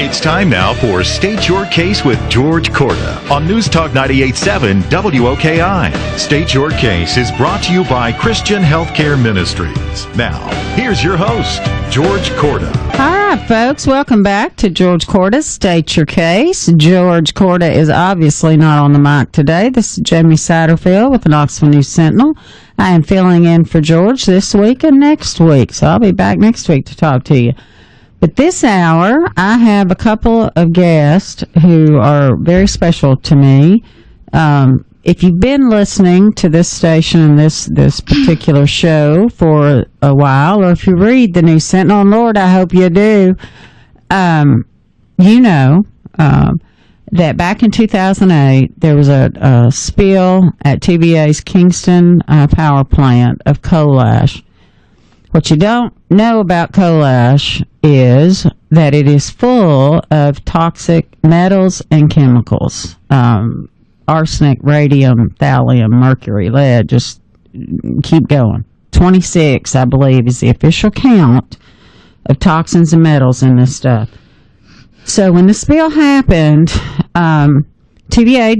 It's time now for State Your Case with George Corda on News Talk 98.7 WOKI. State Your Case is brought to you by Christian Healthcare Ministries. Now, here's your host, George Corda. All right, folks, welcome back to George Corda, State Your Case. George Corda is obviously not on the mic today. This is Jamie Satterfield with the Knoxville News Sentinel. I am filling in for George this week and next week, so I'll be back next week to talk to you. But this hour, I have a couple of guests who are very special to me. If you've been listening to this station and this particular show for a while, or if you read the News Sentinel, and Lord, I hope you do, you know that back in 2008, there was a spill at TVA's Kingston power plant of coal ash. What you don't know about coal ash is that it is full of toxic metals and chemicals. Arsenic, radium, thallium, mercury, lead, just keep going. 26, I believe, is the official count of toxins and metals in this stuff. So when the spill happened, TVA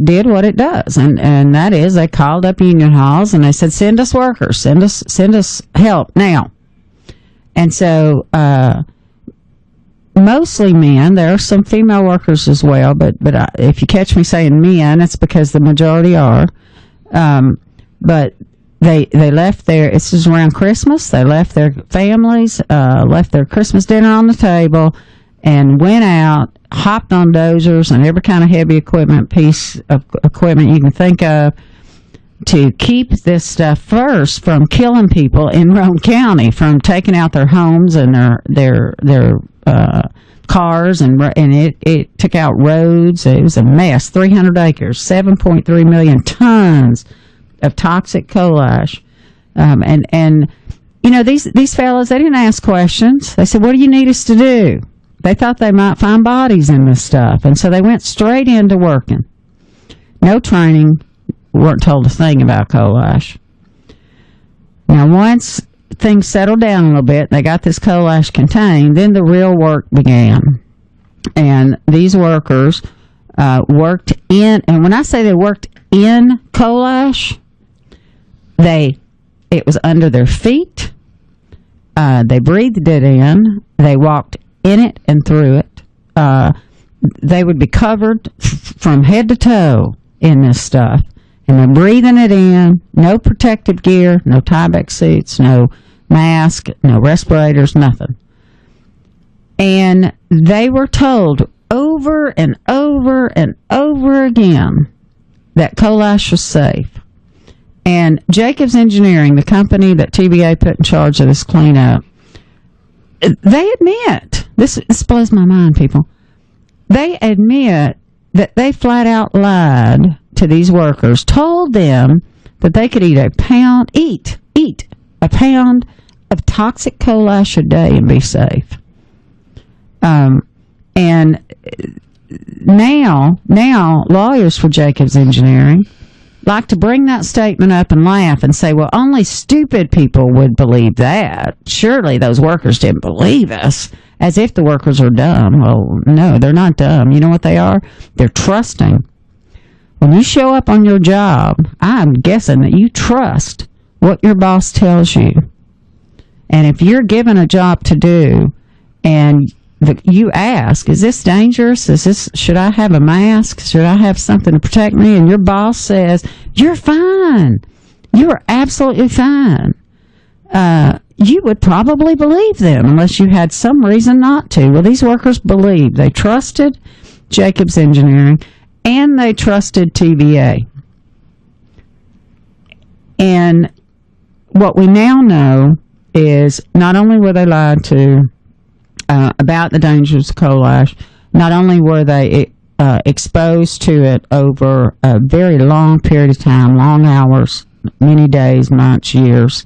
did what it does, and that is they called up union halls and they said, send us workers, send us help now. And so mostly men. There are some female workers as well, but if you catch me saying men, it's because the majority are. But they left this is around Christmas. They left their families, left their Christmas dinner on the table, and went out, hopped on dozers and every kind of heavy piece of equipment you can think of to keep this stuff first from killing people in Roane County, from taking out their homes and their cars, and it took out roads. It was a mess. 300 acres, 7.3 million tons of toxic coal ash. And you know, these fellas, they didn't ask questions. They said, what do you need us to do? They thought they might find bodies in this stuff, and so they went straight into working. No training, weren't told a thing about coal ash. Now, once things settled down a little bit, they got this coal ash contained, then the real work began. And these workers worked in, and when I say they worked in coal ash, it was under their feet. They breathed it in. They walked in it and through it. They would be covered from head to toe in this stuff, and they're breathing it in. No protective gear, no Tyvek suits, no mask, no respirators, nothing. And they were told over and over and over again that coal ash was safe. And Jacobs Engineering, the company that TVA put in charge of this cleanup, they admit, this blows my mind, people. They admit that they flat out lied to these workers, told them that they could eat a pound of toxic coal ash a day and be safe. And now lawyers for Jacobs Engineering like to bring that statement up and laugh and say, well, only stupid people would believe that. Surely those workers didn't believe us, as if the workers are dumb. Well, no, they're not dumb. You know what they are? They're trusting. When you show up on your job, I'm guessing that you trust what your boss tells you. And if you're given a job to do and you ask, is this dangerous? Should I have a mask? Should I have something to protect me? And your boss says, you're fine. You are absolutely fine. You would probably believe them unless you had some reason not to. Well, these workers believed. They trusted Jacobs Engineering and they trusted TVA. And what we now know is not only were they lied to about the dangers of coal ash, not only were they exposed to it over a very long period of time, long hours, many days, months, years,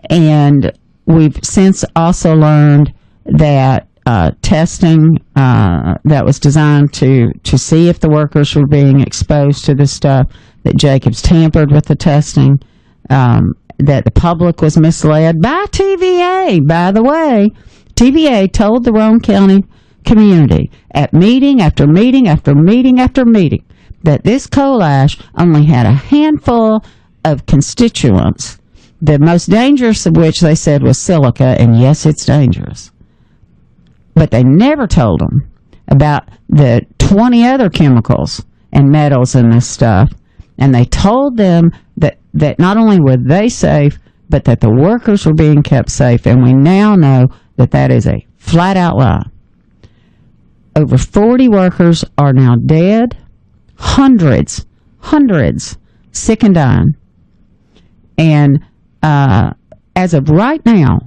and we've since also learned that testing that was designed to see if the workers were being exposed to this stuff, that Jacobs tampered with the testing, that the public was misled by TVA. By the way, TVA told the Roane County community at meeting after meeting after meeting after meeting that this coal ash only had a handful of constituents, the most dangerous of which they said was silica, and yes, it's dangerous. But they never told them about the 20 other chemicals and metals in this stuff. And they told them that not only were they safe, but that the workers were being kept safe. And we now know that that is a flat-out lie. Over 40 workers are now dead. Hundreds, sick and dying. And as of right now,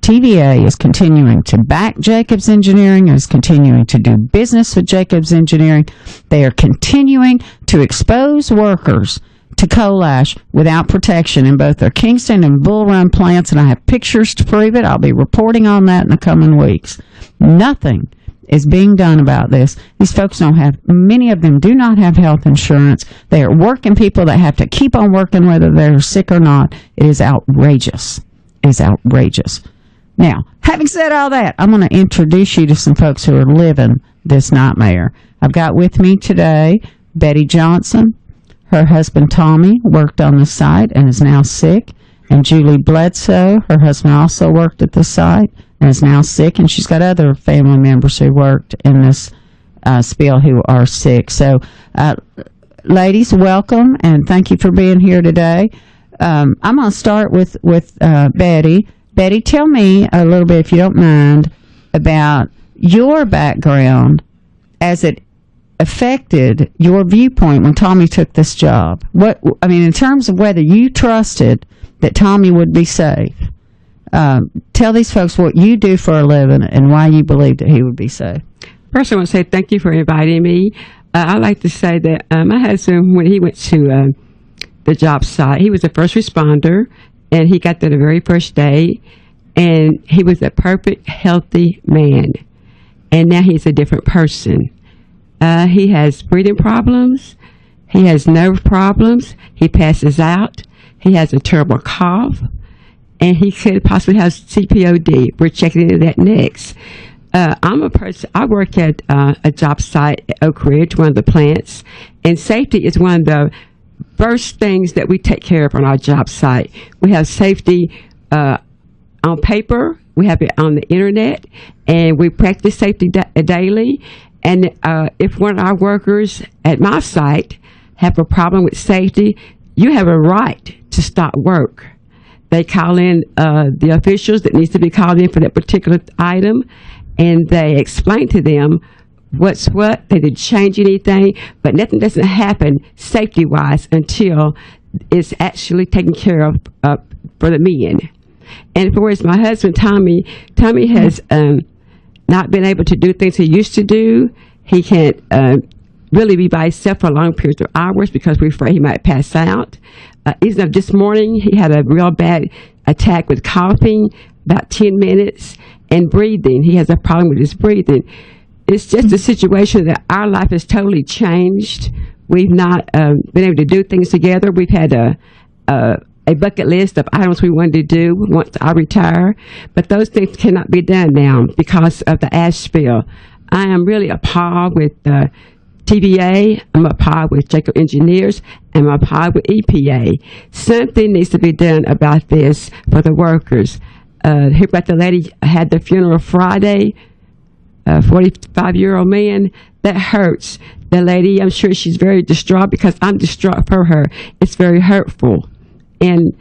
TVA is continuing to back Jacobs Engineering, is continuing to do business with Jacobs Engineering. They are continuing to expose workers to coal ash without protection in both their Kingston and Bull Run plants, and I have pictures to prove it. I'll be reporting on that in the coming weeks. Nothing is being done about this. These folks don't have, many of them do not have health insurance. They are working people that have to keep on working whether they're sick or not. It is outrageous. It is outrageous. Now, having said all that, I'm going to introduce you to some folks who are living this nightmare. I've got with me today Betty Johnson. Her husband Tommy worked on the site and is now sick. And Julie Bledsoe, her husband also worked at the site and is now sick. And she's got other family members who worked in this spill who are sick. So, ladies, welcome and thank you for being here today. I'm going to start with Betty. Betty, tell me a little bit, if you don't mind, about your background as it affected your viewpoint when Tommy took this job. In terms of whether you trusted that Tommy would be safe. Tell these folks what you do for a living and why you believe that he would be safe. First, I want to say thank you for inviting me. I'd like to say that my husband, when he went to the job site, he was a first responder. And he got there the very first day, and he was a perfect, healthy man. And now he's a different person. He has breathing problems. He has nerve problems. He passes out. He has a terrible cough. And he could possibly have CPOD. We're checking into that next. I'm a person, I work at a job site at Oak Ridge, one of the plants. And safety is one of the first things that we take care of on our job site. We have safety on paper, we have it on the internet, and we practice safety daily. And if one of our workers at my site have a problem with safety, you have a right to stop work. They call in the officials that needs to be called in for that particular item, and they explain to them what's what. They didn't change anything, but nothing doesn't happen safety-wise until it's actually taken care of for the men. And for whereas my husband, Tommy has not been able to do things he used to do. He can't really be by himself for long periods of hours because we're afraid he might pass out. Even this morning, he had a real bad attack with coughing, about 10 minutes, and breathing. He has a problem with his breathing. It's just a situation that our life has totally changed. We've not been able to do things together. We've had a bucket list of items we wanted to do once I retire, but those things cannot be done now because of the ash spill. I am really appalled with TVA. I'm appalled with Jacob Engineers. I'm appalled with EPA. Something needs to be done about this for the workers. Hear about the lady had the funeral Friday. 45-year-old man, that hurts. The lady, I'm sure she's very distraught because I'm distraught for her. It's very hurtful. And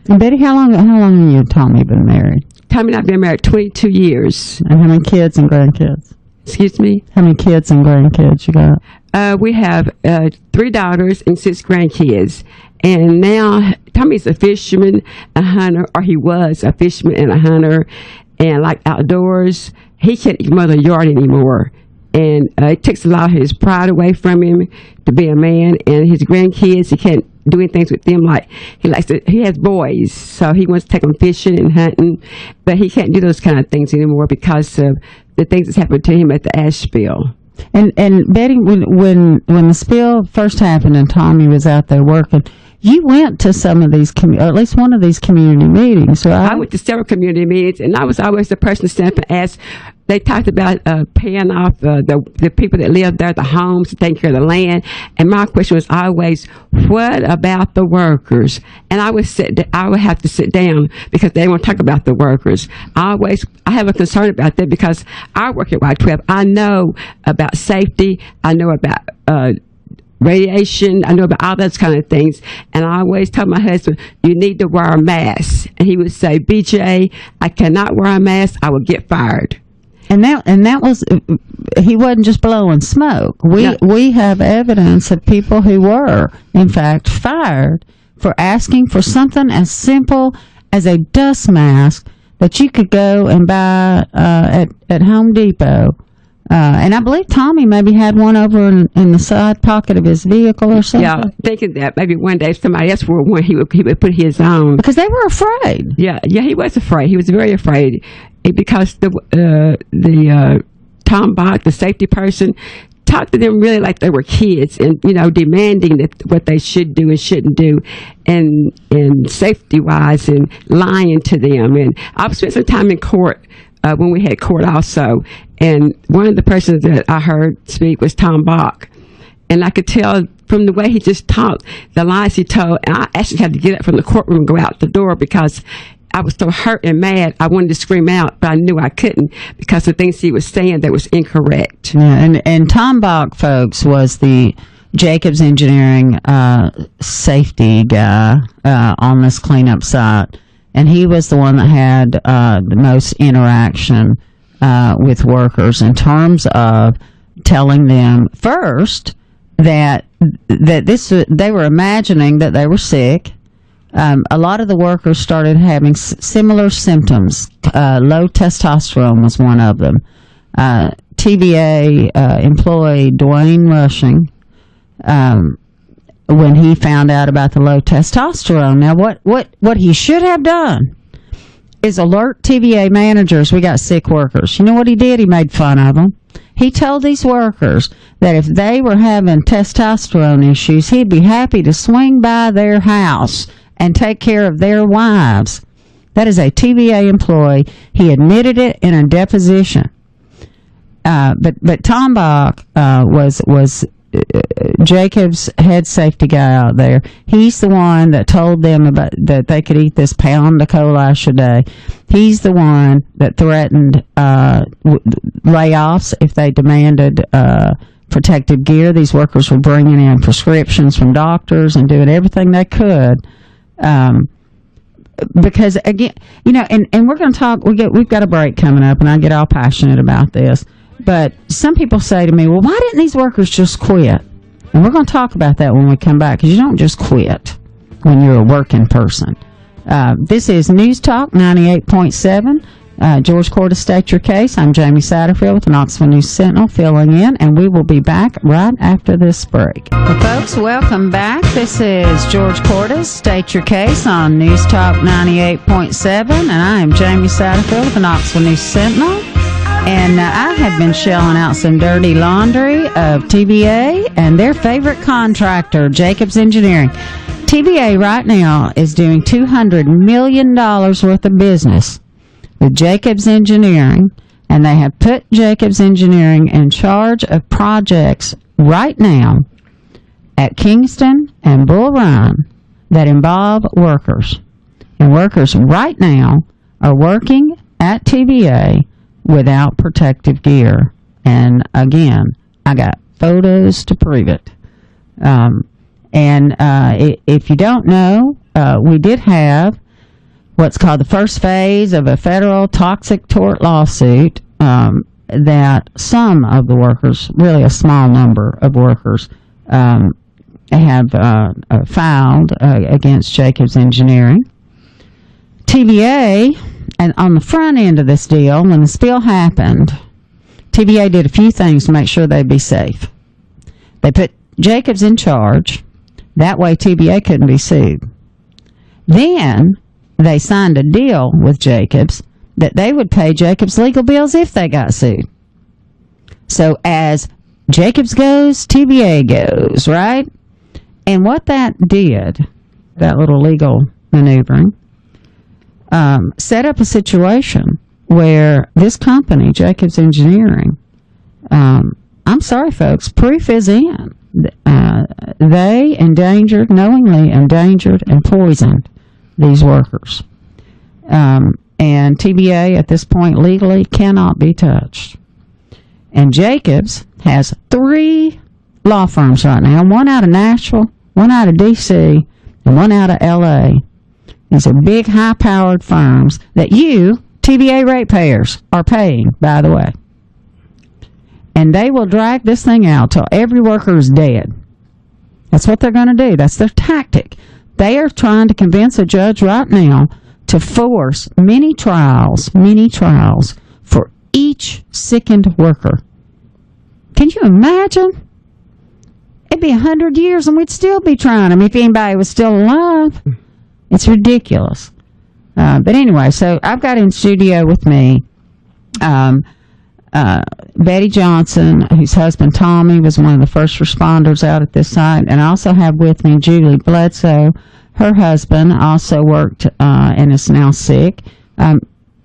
Betty, how long have you and Tommy been married? Tommy and I have been married 22 years. And how many kids and grandkids? Excuse me? How many kids and grandkids you got? We have 3 daughters and 6 grandkids. And now Tommy's a fisherman, a hunter, or he was a fisherman and a hunter, and like outdoors. He can't mow the yard anymore. And it takes a lot of his pride away from him to be a man. And his grandkids, he can't do anything with them. Like he has boys, so he wants to take them fishing and hunting, but he can't do those kind of things anymore because of the things that's happened to him at the ash spill. And Betty, when the spill first happened and Tommy was out there working, You went to some of these, or at least one of these community meetings, right? I went to several community meetings, and I was always the person to stand up and ask. They talked about paying off the people that live there, the homes, taking care of the land. And my question was always, what about the workers? And I would have to sit down because they won't talk about the workers. I have a concern about that because I work at Y12. I know about safety. I know about radiation. I know about all those kind of things. And I always tell my husband, you need to wear a mask. And he would say, BJ, I cannot wear a mask. I will get fired. And that was, he wasn't just blowing smoke. We have evidence of people who were, in fact, fired for asking for something as simple as a dust mask that you could go and buy at Home Depot. And I believe Tommy maybe had one over in the side pocket of his vehicle or something. Yeah, thinking that maybe one day if somebody else wore one, he would put his on. Because they were afraid. Yeah, he was afraid. He was very afraid because the Tom Bach, the safety person, talked to them really like they were kids, and demanding what they should do and shouldn't do, and safety wise, and lying to them. And I've spent some time in court. When we had court also, and one of the persons that I heard speak was Tom Bach, and I could tell from the way he just talked, the lies he told, and I actually had to get up from the courtroom and go out the door because I was so hurt and mad. I wanted to scream out, but I knew I couldn't because the things he was saying that was incorrect. Yeah, and Tom Bach, folks, was the Jacobs Engineering safety guy on this cleanup site. And he was the one that had the most interaction with workers in terms of telling them first that they were imagining that they were sick. A lot of the workers started having similar symptoms. Low testosterone was one of them. TVA employee Dwayne Rushing, when he found out about the low testosterone. Now, what he should have done is alert TVA managers, we got sick workers. You know what he did? He made fun of them. He told these workers that if they were having testosterone issues, he'd be happy to swing by their house and take care of their wives. That is a TVA employee. He admitted it in a deposition. But Tom Bach was Jacob's head safety guy out there. He's the one that told them about that they could eat this pound of colash a day. He's the one that threatened layoffs if they demanded protective gear. These workers were bringing in prescriptions from doctors and doing everything they could. Because again, and we're going to talk. We've got a break coming up, and I get all passionate about this. But some people say to me, well, why didn't these workers just quit? And we're going to talk about that when we come back, because you don't just quit when you're a working person. This is News Talk 98.7. George Cordes, state your case. I'm Jamie Satterfield with the Knoxville News Sentinel filling in, and we will be back right after this break. Well, folks, welcome back. This is George Cordes, state your case on News Talk 98.7, and I am Jamie Satterfield with the Knoxville News Sentinel. And I have been shelling out some dirty laundry of TVA and their favorite contractor, Jacobs Engineering. TVA right now is doing $200 million worth of business with Jacobs Engineering, and they have put Jacobs Engineering in charge of projects right now at Kingston and Bull Run that involve workers. And workers right now are working at TVA without protective gear. And again, I got photos to prove it. If you don't know, we did have what's called the first phase of a federal toxic tort lawsuit that some of the workers, really a small number of workers, have filed against Jacobs Engineering. TVA, and on the front end of this deal, when the spill happened, TVA did a few things to make sure they'd be safe. They put Jacobs in charge. That way TVA couldn't be sued. Then they signed a deal with Jacobs that they would pay Jacobs legal bills if they got sued. So as Jacobs goes, TVA goes, right? And what that did that little legal maneuvering, set up a situation where this company, Jacobs Engineering, I'm sorry, folks, proof is in. They knowingly endangered and poisoned these workers. And TBA at this point legally cannot be touched. And Jacobs has 3 law firms right now, one out of Nashville, one out of D.C., and one out of L.A. These are big, high-powered firms that you, TBA ratepayers, are paying, by the way. And they will drag this thing out till every worker is dead. That's what they're going to do. That's their tactic. They are trying to convince a judge right now to force many trials for each sickened worker. Can you imagine? It'd be 100 years and we'd still be trying them if anybody was still alive. It's ridiculous. But anyway, so I've got in studio with me Betty Johnson, whose husband Tommy was one of the first responders out at this site, and I also have with me Julie Bledsoe. Her husband also worked and is now sick.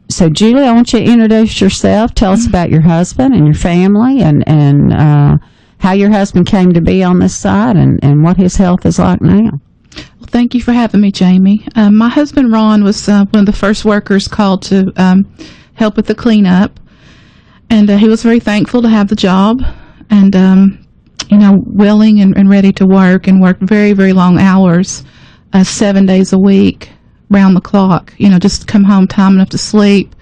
So Julie, I want you to introduce yourself. Tell us about your husband and your family, and how your husband came to be on this site, and what his health is like now. Well, thank you for having me, Jamie. My husband Ron was one of the first workers called to help with the cleanup. And he was very thankful to have the job and, willing and ready to work, and worked very, very long hours, 7 days a week, round the clock, just come home time enough to sleep,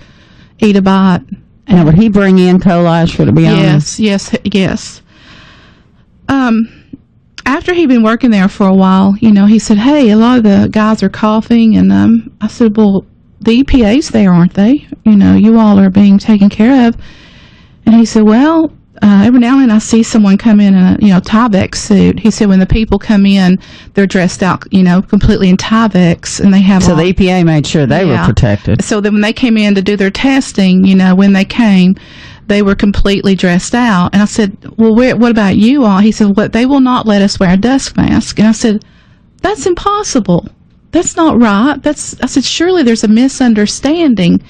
eat a bite. Now, would he bring in coal ash for to be honest? Yes. After he'd been working there for a while, he said, hey, a lot of the guys are coughing. And I said, well, the EPA's there, aren't they? You all are being taken care of. And he said, well, every now and then I see someone come in a, Tyvek suit. He said when the people come in, they're dressed out, completely in Tyveks, and they have So the EPA made sure they were protected. So then when they came in to do their testing, when they came, they were completely dressed out. And I said, well, what about you all? He said, well, they will not let us wear a dust mask. And I said, that's impossible. That's not right. I said, surely there's a misunderstanding.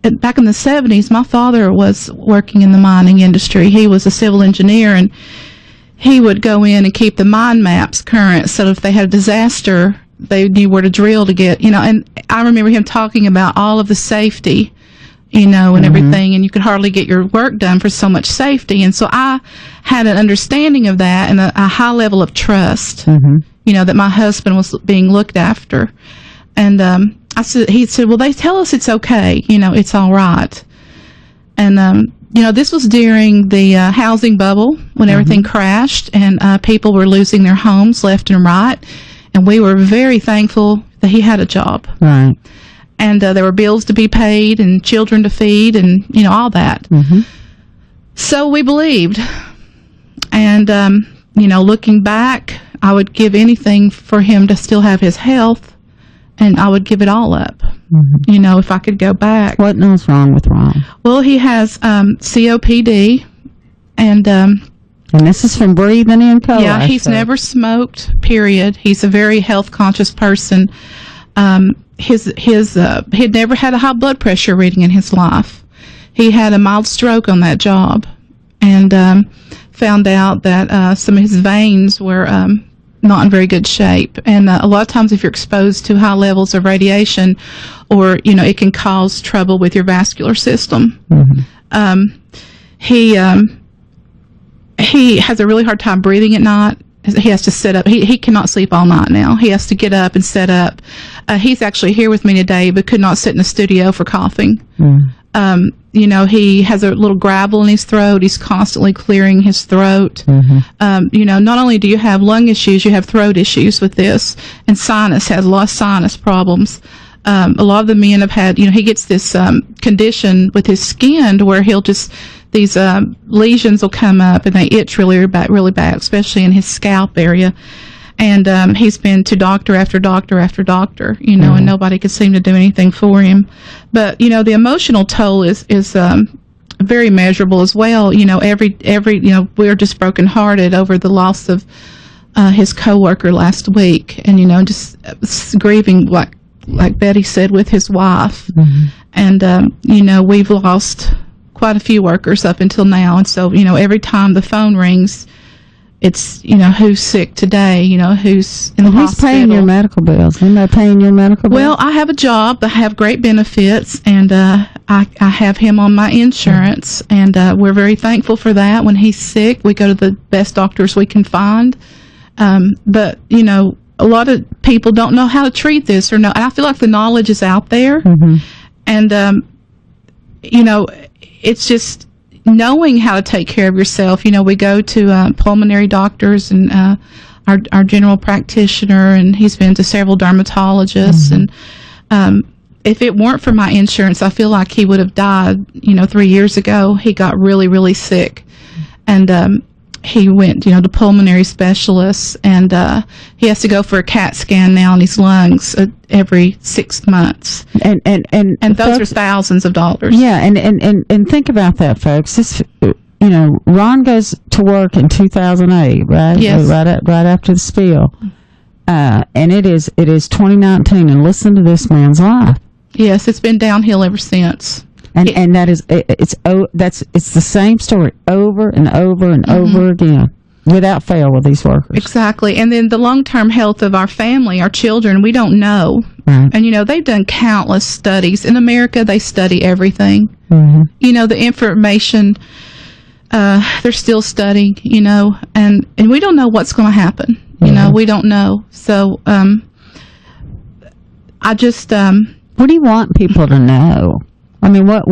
Back in the 70s, my father was working in the mining industry. He was a civil engineer, and he would go in and keep the mine maps current, so if they had a disaster, they knew where to drill to get, and I remember him talking about all of the safety, and everything, and you could hardly get your work done for so much safety. And so I had an understanding of that and a high level of trust, that my husband was being looked after. And he said, well, they tell us it's okay, it's all right. And, this was during the housing bubble when everything crashed, and people were losing their homes left and right. And we were very thankful that he had a job. Right. And there were bills to be paid and children to feed and, all that. So we believed. And, looking back, I would give anything for him to still have his health. And I would give it all up, if I could go back. What was wrong with Ron? Well, he has COPD, and this is from breathing in coal. Yeah, he's never smoked. Period. He's a very health conscious person. He'd never had a high blood pressure reading in his life. He had a mild stroke on that job, and found out that some of his veins were not in very good shape. And a lot of times if you're exposed to high levels of radiation, or it can cause trouble with your vascular system. He has a really hard time breathing at night. He has to sit up. He cannot sleep all night now. He has to get up and sit up. He's actually here with me today, but could not sit in the studio for coughing. He has a little gravel in his throat. He's constantly clearing his throat. Not only do you have lung issues, you have throat issues with this, and has a lot of sinus problems. A lot of the men have had, he gets this condition with his skin where these lesions will come up and they itch really bad, especially in his scalp area. And he's been to doctor after doctor after doctor, and nobody could seem to do anything for him. But the emotional toll is very measurable as well. Every we're just brokenhearted over the loss of his coworker last week, and just grieving, like Betty said, with his wife. Mm-hmm. And we've lost quite a few workers up until now, and so every time the phone rings, it's who's sick today, who's in the hospital. Who's paying your medical bills? Anybody paying your medical bills? Well, I have a job. I have great benefits, and I have him on my insurance, and we're very thankful for that. When he's sick, we go to the best doctors we can find. But a lot of people don't know how to treat this, and I feel like the knowledge is out there, mm-hmm. and it's just knowing how to take care of yourself. We go to pulmonary doctors and our general practitioner, and he's been to several dermatologists. Mm-hmm. And if it weren't for my insurance, I feel like he would have died. 3 years ago, he got really, really sick, and he went, to pulmonary specialists, and he has to go for a CAT scan now on his lungs every 6 months. And those are thousands of dollars. Yeah, and think about that, folks. This, Ron goes to work in 2008, right? Yes. Right after the spill, and it is 2019, and listen to this man's life. Yes, it's been downhill ever since. And that is it's the same story over and over and mm-hmm. over again, without fail, with these workers. Exactly. And then the long-term health of our family, our children, we don't know. Right. And they've done countless studies in America. They study everything. Mm-hmm. The information they're still studying. And we don't know what's going to happen. Mm-hmm. We don't know. So I just what do you want people to know? I mean, what.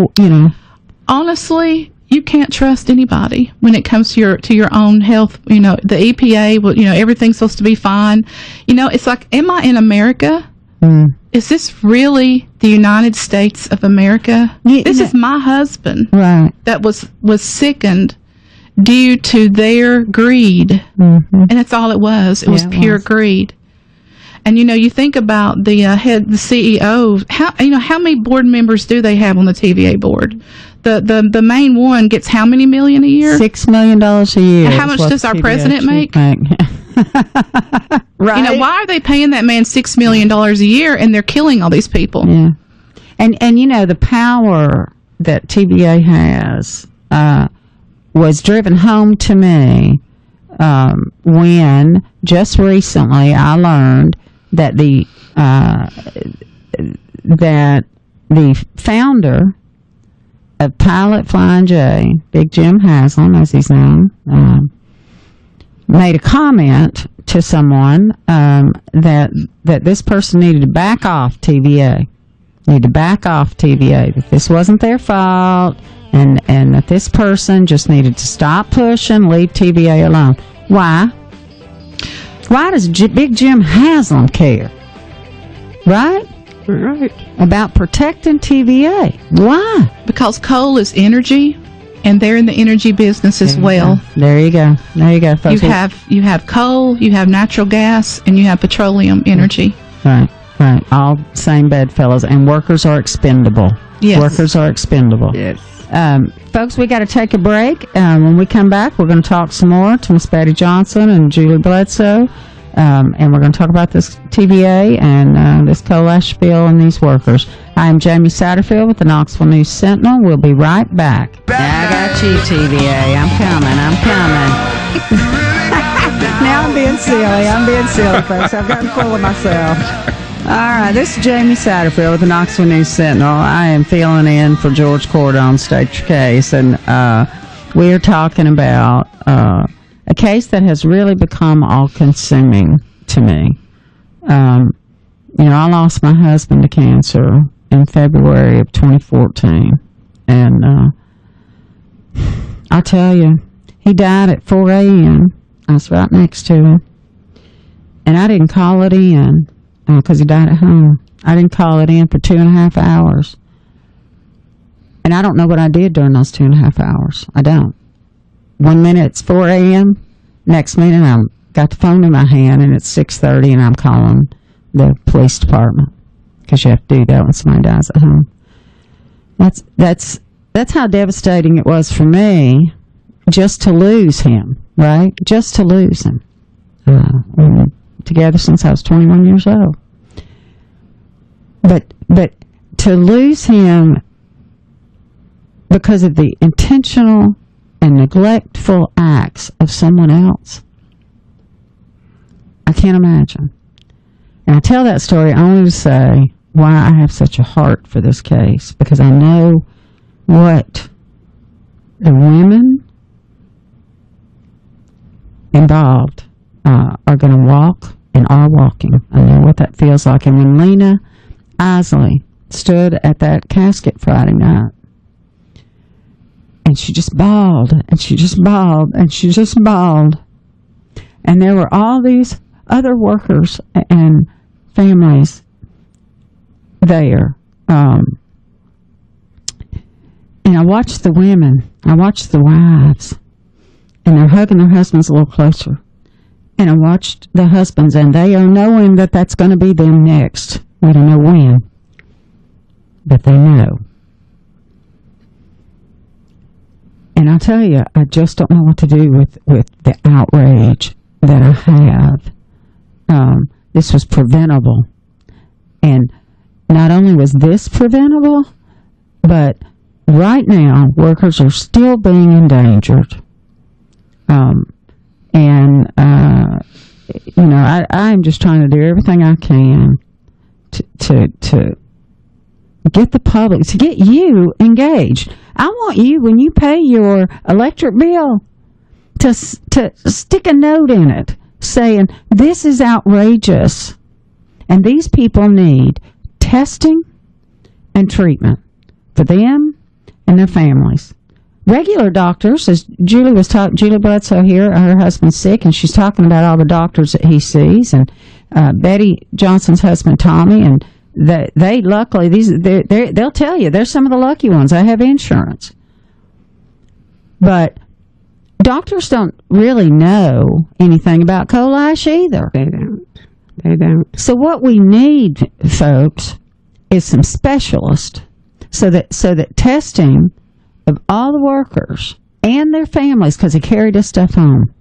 Honestly, you can't trust anybody when it comes to your own health. The EPA, everything's supposed to be fine. It's like, am I in America? Mm. Is this really the United States of America? This is my husband, right? That was sickened due to their greed, mm-hmm. and that's all it was. It was pure greed. And you think about the CEO. How many board members do they have on the TVA board? The main one gets how many million a year? $6 million a year. And how much does our president make? Right. Why are they paying that man $6 million a year, and they're killing all these people? Yeah. And the power that TVA has was driven home to me when just recently I learned that the founder of Pilot Flying J, Big Jim Haslam, as he's known, made a comment to someone that this person needed to back off TVA. That this wasn't their fault, and that this person just needed to stop pushing, leave TVA alone. Why? Why does Big Jim Haslam care? Right? Right. About protecting TVA. Why? Because coal is energy, and they're in the energy business as well. There you go, folks. You have coal, you have natural gas, and you have petroleum energy. Right. All same bedfellows, and workers are expendable. Yes. Workers are expendable. Yes. Folks, we got to take a break. When we come back, we're going to talk some more to Miss Betty Johnson and Julie Bledsoe, and we're going to talk about this TVA and this coal ash spill and these workers. I am Jamie Satterfield with the Knoxville News Sentinel. We'll be right back. I got you, TVA. I'm coming. Now I'm being silly, folks. I've gotten full of myself. All right, this is Jamie Satterfield with the Knoxville News Sentinel. I am filling in for George Corda on State Your Case, and we're talking about a case that has really become all-consuming to me. I lost my husband to cancer in February of 2014, and I'll tell you, he died at 4 a.m. I was right next to him, and I didn't call it in. Because he died at home. I didn't call it in for 2.5 hours. And I don't know what I did during those 2.5 hours. I don't. 1 minute it's 4 a.m. Next minute I got the phone in my hand and it's 6:30 and I'm calling the police department. Because you have to do that when somebody dies at home. That's how devastating it was for me just to lose him, right? Just to lose him. We've been together since I was 21 years old. But to lose him because of the intentional and neglectful acts of someone else, I can't imagine. And I tell that story only to say why I have such a heart for this case, because I know what the women involved are going to walk and are walking. I know what that feels like. And when Lena Isley stood at that casket Friday night, and she just bawled, and she just bawled, and she just bawled, and there were all these other workers and families there. And I watched the women, I watched the wives, and they're hugging their husbands a little closer. And I watched the husbands, and they are knowing that that's going to be them next. We don't know when, but they know. And I'll tell you, I just don't know what to do with the outrage that I have. This was preventable. And not only was this preventable, but right now, workers are still being endangered. I'm just trying to do everything I can to get the public, to get you engaged. I want you, when you pay your electric bill, to stick a note in it saying, this is outrageous, and these people need testing and treatment for them and their families. Regular doctors, as Julie was talking, Julie Bledsoe here, her husband's sick, and she's talking about all the doctors that he sees, and Betty Johnson's husband, Tommy, and they luckily, they'll tell you, they're some of the lucky ones. They have insurance. But doctors don't really know anything about coal ash either. They don't. So what we need, folks, is some specialists so that testing of all the workers and their families, because they carry this stuff home,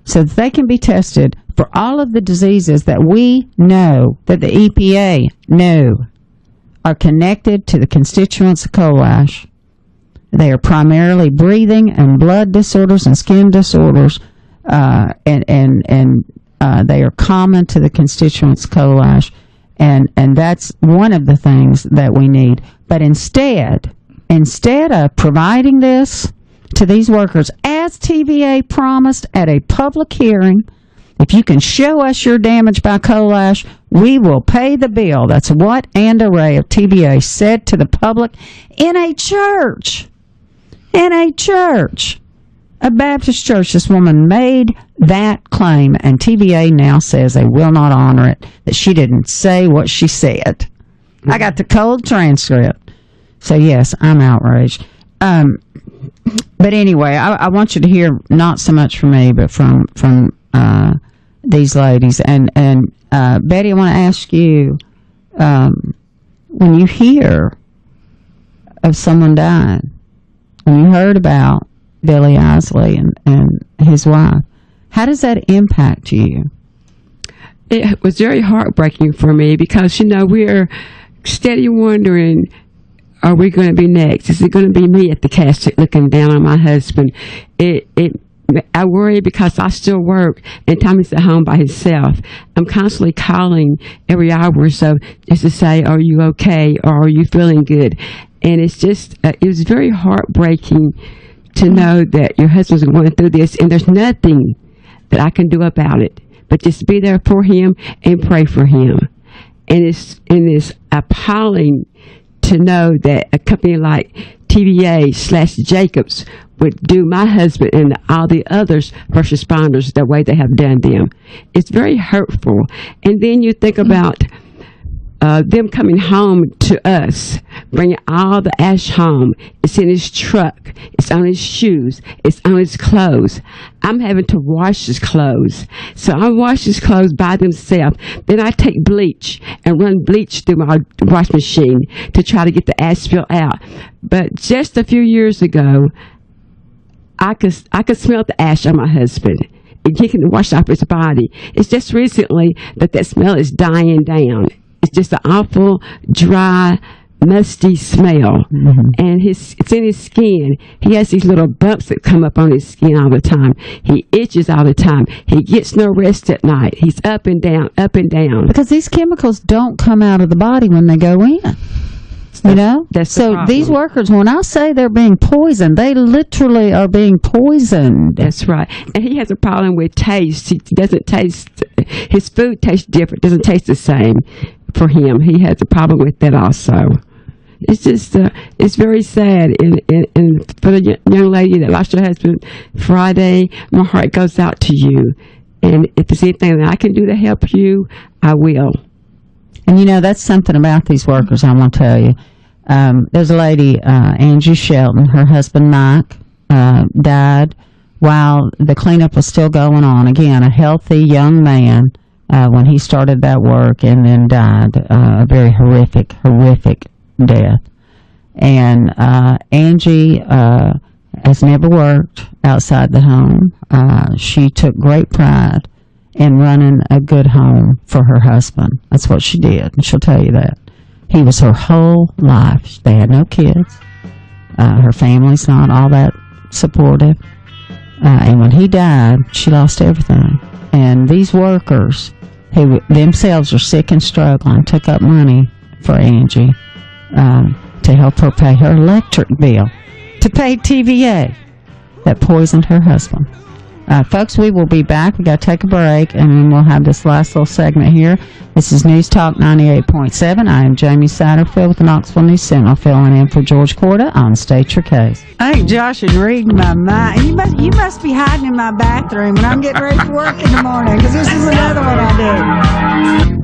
so that they can be tested for all of the diseases that we know, that the EPA know, are connected to the constituents of coal ash. They are primarily breathing and blood disorders and skin disorders, and they are common to the constituents of coal ash, and that's one of the things that we need. But instead of providing this to these workers, as TVA promised at a public hearing, if you can show us your damage by coal ash, we will pay the bill. That's what Ann Ray of TVA said to the public in a church. A Baptist church. This woman made that claim, and TVA now says they will not honor it, that she didn't say what she said. I got the cold transcript. So, yes, I'm outraged. But anyway, I want you to hear not so much from me, but from these ladies. And Betty, I want to ask you, when you hear of someone dying, when you heard about Billy Isley and his wife, how does that impact you? It was very heartbreaking for me because, we're steady wondering, are we going to be next? Is it going to be me at the casket looking down on my husband? I worry because I still work and Tommy's at home by himself. I'm constantly calling every hour or so just to say, are you okay? Or are you feeling good? And it's just, it was very heartbreaking to know that your husband's going through this and there's nothing that I can do about it, but just be there for him and pray for him. And it's appalling to know that a company like TVA/Jacobs would do my husband and all the others first responders the way they have done them. It's very hurtful. And then you think about them coming home to us, bringing all the ash home. It's in his truck. It's on his shoes. It's on his clothes. I'm having to wash his clothes. So I wash his clothes by themselves. Then I take bleach and run bleach through my wash machine to try to get the ash spill out. But just a few years ago, I could smell the ash on my husband. he can wash off his body. It's just recently that smell is dying down. It's just an awful, dry, musty smell. And it's in his skin. He has these little bumps that come up on his skin all the time. He itches all the time. He gets no rest at night. He's up and down, up and down. Because these chemicals don't come out of the body when they go in. You know? So these workers, when I say they're being poisoned, they literally are being poisoned. That's right. And he has a problem with taste. He doesn't taste, his food tastes different, doesn't taste the same for him. He has a problem with that also. It's just, it's very sad. And for the young lady that lost her husband Friday, my heart goes out to you. And if there's anything that I can do to help you, I will. And you know, that's something about these workers I want to tell you. There's a lady, Angie Shelton, her husband Mike, died while the cleanup was still going on. Again, a healthy young man when he started that work, and then died a very horrific death. And Angie has never worked outside the home. She took great pride in running a good home for her husband. That's what she did, and she'll tell you that. He was her whole life. They had no kids. Her family's not all that supportive. And when he died, she lost everything. And these workers, who themselves are sick and struggling, took up money for Angie to help her pay her electric bill, to pay TVA that poisoned her husband. Folks, we will be back. We got to take a break, and then we'll have this last little segment here. This is News Talk 98.7. I am Jamie Satterfield with the Knoxville News Sentinel, filling in for George Corda on State Your Case. I think Josh is reading my mind. You must be hiding in my bathroom when I'm getting ready for work in the morning, because this is another one I do.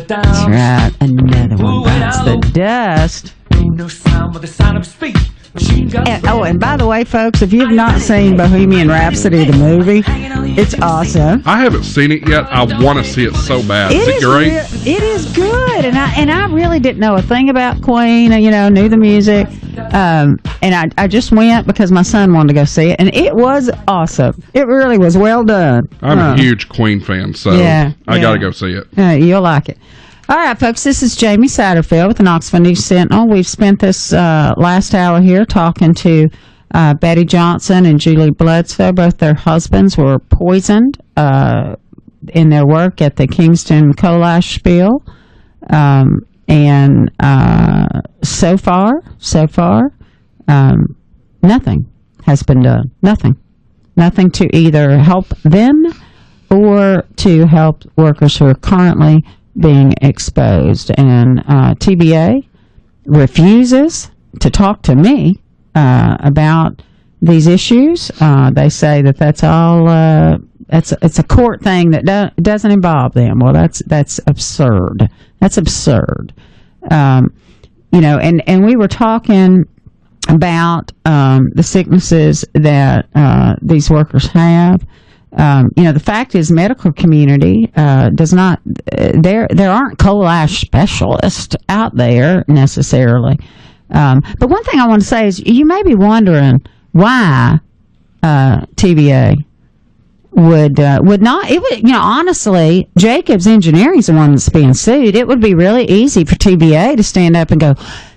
That's right, another one bites the dust. Ain't no sound but the sound of speech. And by the way, folks, if you've not seen Bohemian Rhapsody, the movie, it's awesome. I haven't seen it yet. I want to see it so bad. Is it great? It is good, and I really didn't know a thing about Queen. Knew the music, and I just went because my son wanted to go see it, and it was awesome. It really was well done. I'm a huge Queen fan, so I got to go see it. You'll like it. All right, folks, this is Jamie Satterfield with the Knoxville News Sentinel. We've spent this last hour here talking to Betty Johnson and Julie Bledsoe. Both their husbands were poisoned in their work at the Kingston Ash Spill. And so far, nothing has been done. Nothing to either help them or to help workers who are currently being exposed. And TBA refuses to talk to me about these issues. They say that that's all it's a court thing that doesn't involve them. Well, that's absurd. That's absurd. And we were talking about the sicknesses that these workers have. The fact is, medical community does not. There aren't coal ash specialists out there necessarily. But one thing I want to say is, you may be wondering why TVA would not. It would, honestly, Jacobs Engineering is the one that's being sued. It would be really easy for TVA to stand up and go,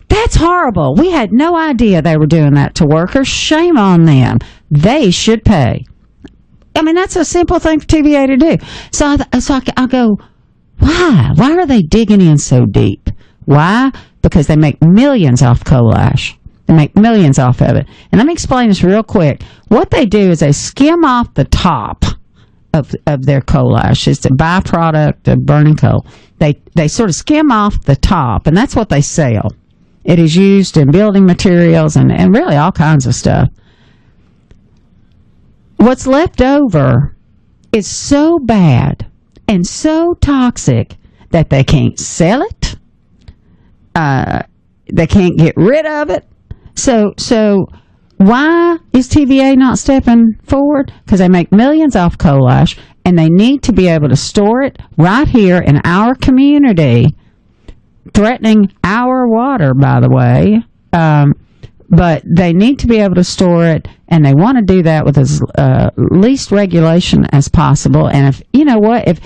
"That's horrible. We had no idea they were doing that to workers. Shame on them. They should pay." I mean, that's a simple thing for TVA to do. So I go, why? Why are they digging in so deep? Why? Because they make millions off coal ash. They make millions off of it. And let me explain this real quick. What they do is they skim off the top of their coal ash. It's a byproduct of burning coal. They sort of skim off the top, and that's what they sell. It is used in building materials and really all kinds of stuff. What's left over is so bad and so toxic that they can't sell it. They can't get rid of it. So why is TVA not stepping forward? Because they make millions off coal ash, and they need to be able to store it right here in our community, threatening our water, by the way. But they need to be able to store it and they want to do that with as least regulation as possible. And if you know what, if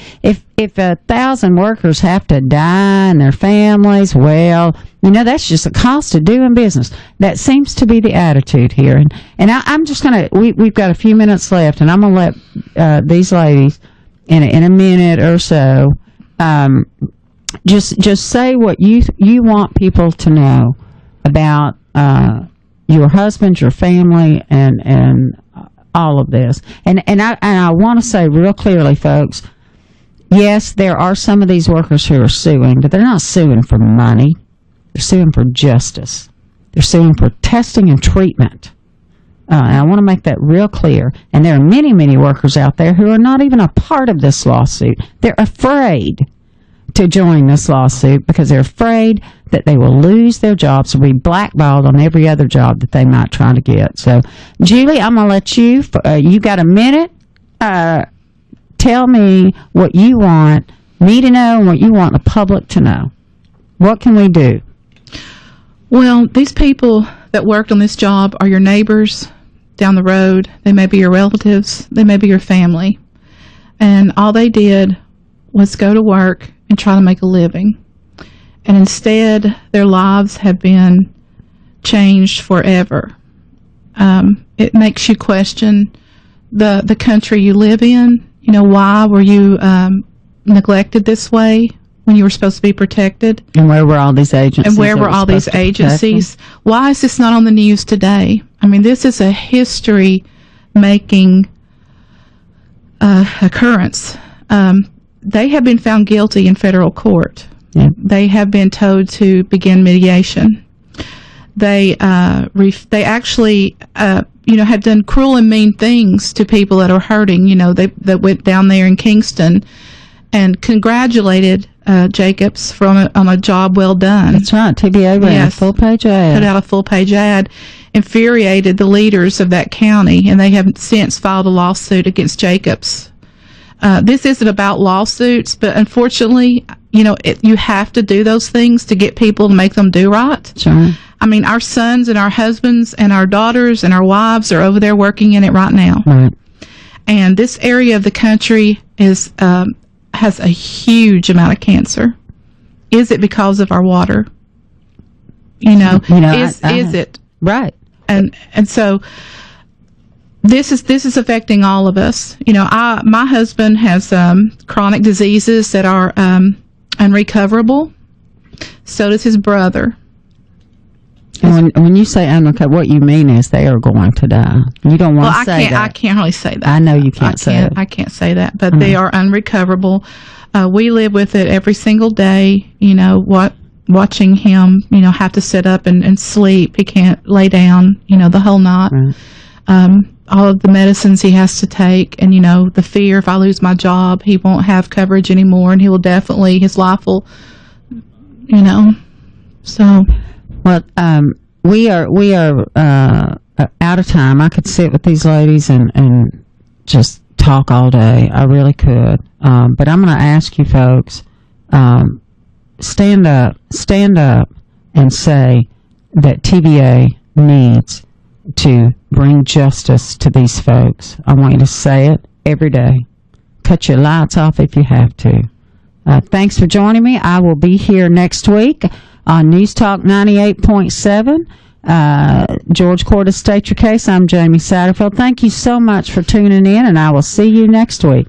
1,000 workers have to die and their families, well, that's just the cost of doing business. That seems to be the attitude here. And I'm just gonna. We've got a few minutes left, and I'm gonna let these ladies in a minute or so just say what you want people to know about your husband, your family, and all of this. And I want to say real clearly, folks, yes, there are some of these workers who are suing, but they're not suing for money. They're suing for justice. They're suing for testing and treatment. And I want to make that real clear. And there are many, many workers out there who are not even a part of this lawsuit. They're afraid to join this lawsuit because they're afraid that they will lose their jobs or be blackballed on every other job that they might try to get. So, Julie, I'm going to let you, you got a minute. Tell me what you want me to know and what you want the public to know. What can we do? Well, these people that worked on this job are your neighbors down the road. They may be your relatives. They may be your family. And all they did was go to work and try to make a living. And instead, their lives have been changed forever. It makes you question the country you live in. Why were you neglected this way when you were supposed to be protected? And where were all these agencies? And where were all these agencies? Why is this not on the news today? I mean, this is a history-making occurrence. They have been found guilty in federal court. Yeah. They have been told to begin mediation. They actually, have done cruel and mean things to people that are hurting. They went down there in Kingston and congratulated Jacobs on a job well done. That's right. TBA ran a full-page ad. Put out a full-page ad, infuriated the leaders of that county, and they have since filed a lawsuit against Jacobs. This isn't about lawsuits, but unfortunately, you have to do those things to get people to make them do right. Sure. I mean, our sons and our husbands and our daughters and our wives are over there working in it right now. Right. And this area of the country has a huge amount of cancer. Is it because of our water? Is it? Right. And so this is affecting all of us. My husband has chronic diseases that are unrecoverable. So does his brother. When you say unrecoverable, what you mean is they are going to die. You don't want to say that. I can't really say that. I know you can't say it. I can't say that, but they are unrecoverable. We live with it every single day. Watching him, have to sit up and sleep. He can't lay down, the whole night. Right. All of the medicines he has to take, and the fear if I lose my job, he won't have coverage anymore, and his life will, so. Well, we are out of time. I could sit with these ladies and just talk all day. I really could. But I'm going to ask you folks, stand up and say that TBA needs to bring justice to these folks. I want you to say it every day. Cut your lights off if you have to. Thanks for joining me. I will be here next week on News Talk 98.7. George Corda, State Your Case. I'm Jamie Satterfield. Thank you so much for tuning in, and I will see you next week.